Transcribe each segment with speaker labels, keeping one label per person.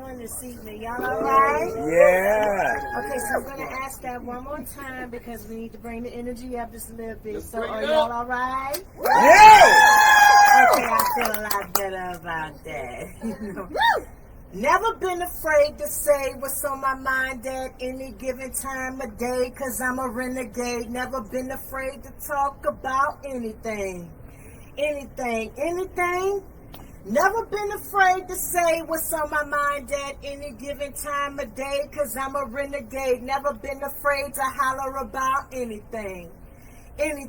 Speaker 1: doing this evening? Y'all all right?
Speaker 2: Yeah.
Speaker 1: Okay, so I'm going to ask that one more time because we need to bring the energy up just a little bit. So are y'all all right?
Speaker 2: Yeah.
Speaker 1: Okay, I feel a lot better about that. Never been afraid to say what's on my mind at any given time of day, cause I'm a renegade. Never been afraid to talk about anything. Anything. Never been afraid to say what's on my mind at any given time of day, cause I'm a renegade. Never been afraid to holler about anything. An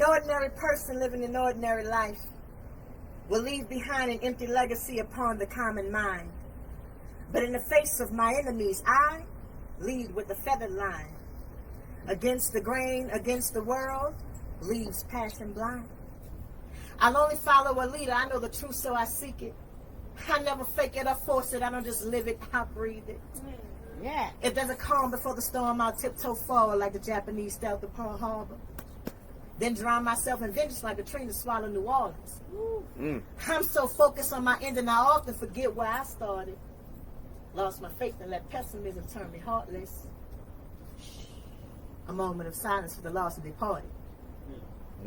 Speaker 1: ordinary person living an ordinary life will leave behind an empty legacy upon the common mind. But in the face of my enemies, I lead with the feathered line. Against the grain, against the world, leaves passion blind. I'll only follow a leader. I know the truth, so I seek it. I never fake it or force it. I don't just live it, I breathe it.
Speaker 3: Yeah.
Speaker 1: If there's a calm before the storm, I'll tiptoe forward like the Japanese stealth of Pearl Harbor. Then drown myself in vengeance like a train to swallow New Orleans. I'm so focused on my ending, I often forget where I started. Lost my faith and let pessimism turn me heartless. A moment of silence for the lost and departed.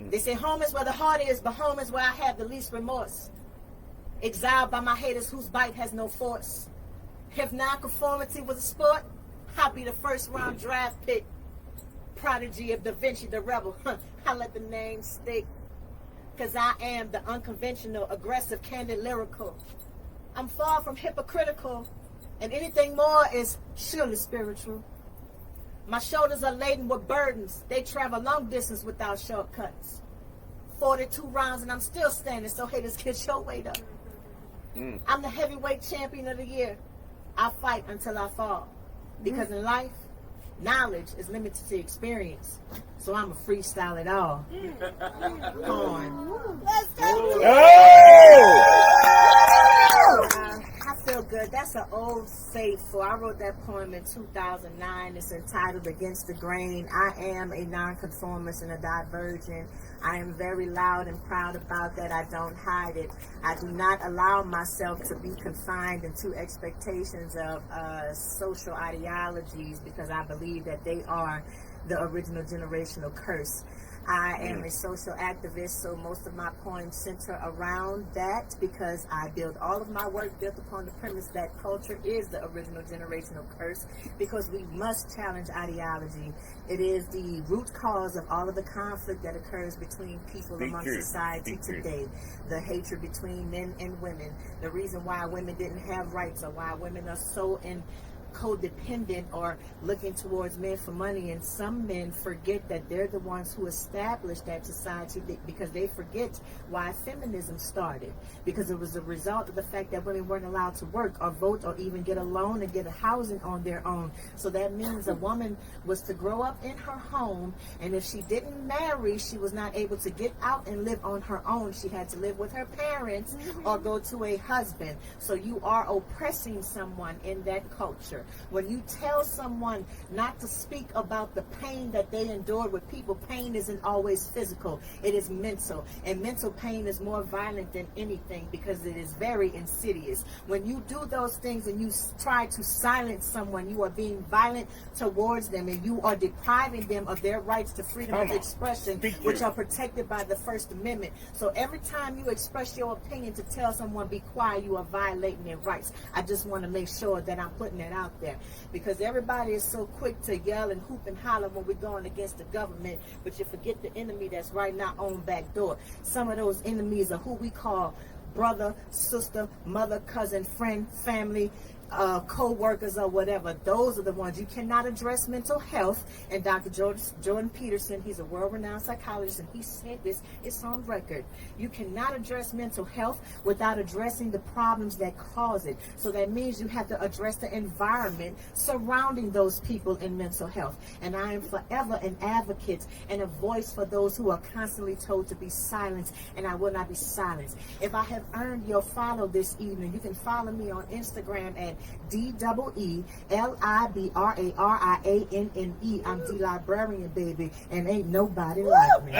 Speaker 1: They say home is where the heart is, but home is where I have the least remorse. Exiled by my haters whose bite has no force. If non-conformity was a sport, I'd be the first round draft pick. Prodigy of Da Vinci the rebel. I let the name stick. Cause I am the unconventional, aggressive, candid, lyrical. I'm far from hypocritical, and anything more is surely spiritual. My shoulders are laden with burdens. They travel long distance without shortcuts. 42 rounds and I'm still standing, so haters, get your weight up. I'm the heavyweight champion of the year. I fight until I fall. Because in life, knowledge is limited to experience. So I'm a freestyle it all. Corn.
Speaker 3: Let's go.
Speaker 1: I feel good. That's an old faithful. I wrote that poem in 2009. It's entitled Against the Grain. I am a nonconformist and a divergent. I am very loud and proud about that. I don't hide it. I do not allow myself to be confined into expectations of social ideologies because I believe that they are the original generational curse. I am a social activist, so most of my poems center around that because I build all of my work built upon the premise that culture is the original generational curse because we must challenge ideology. It is the root cause of all of the conflict that occurs between people amongst society today. The hatred between men and women. The reason why women didn't have rights or why women are so codependent or looking towards men for money, and some men forget that they're the ones who established that society because they forget why feminism started, because it was a result of the fact that women weren't allowed to work or vote or even get a loan and get a housing on their own. So that means a woman was to grow up in her home, and if she didn't marry, she was not able to get out and live on her own. She had to live with her parents or go to a husband. So you are oppressing someone in that culture. When you tell someone not to speak about the pain that they endured with people, pain isn't always physical, it is mental. And mental pain is more violent than anything because it is very insidious. When you do those things and you try to silence someone, you are being violent towards them and you are depriving them of their rights to freedom of expression, which are protected by the First Amendment. So every time you express your opinion to tell someone be quiet, you are violating their rights. I just want to make sure that I'm putting that out there because everybody is so quick to yell and hoop and holler when we're going against the government, but you forget the enemy that's right now on back door. Some of those enemies are who we call brother, sister, mother, cousin, friend, family, co-workers or whatever. Those are the ones you cannot address mental health. And Dr. Jordan Peterson, he's a world-renowned psychologist, and he said this, it's on record. You cannot address mental health without addressing the problems that cause it. So that means you have to address the environment surrounding those people in mental health. And I am forever an advocate and a voice for those who are constantly told to be silenced, and I will not be silenced. If I have earned your follow this evening, you can follow me on Instagram at DEELIBRARIANNE. I'm the Librarian, baby, and ain't nobody like me.